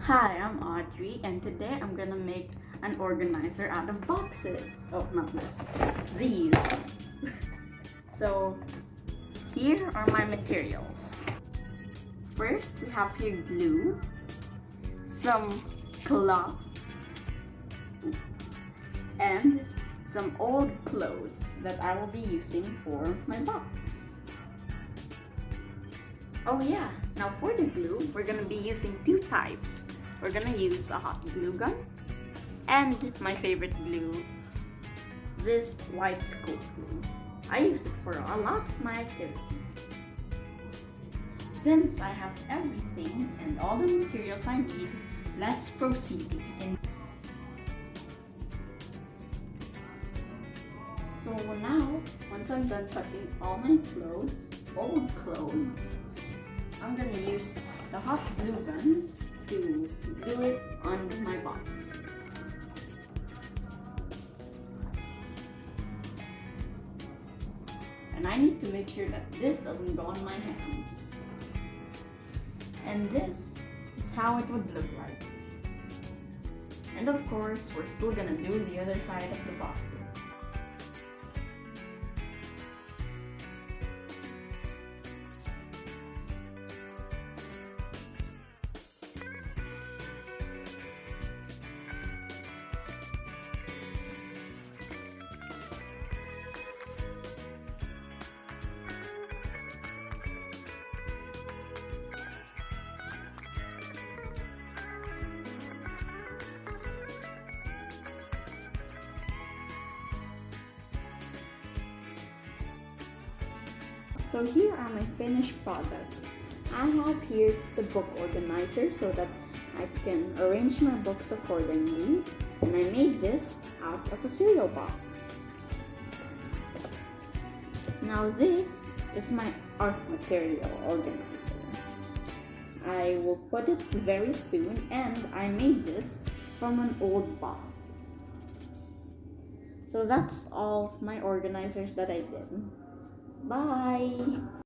Hi, I'm Audrey, and today I'm gonna make an organizer out of boxes. Oh, not this. These. So, here are my materials. First, we have here glue, some cloth, and some old clothes that I will be using for my box. Oh yeah, now for the glue, we're gonna be using two types. We're gonna use a hot glue gun and my favorite glue, this white scope glue. I use it for a lot of my activities. Since I have everything and all the materials I need, let's proceed. So now, once I'm done cutting all my clothes, old clothes, I'm gonna use the hot glue gun to glue it on my box. And I need to make sure that this doesn't go on my hands. And this is how it would look like. And of course, we're still gonna do the other side of the boxes. So here are my finished products. I have here the book organizer so that I can arrange my books accordingly, and I made this out of a cereal box. Now this is my art material organizer. I will put it very soon, and I made this from an old box. So that's all of my organizers that I did. Bye!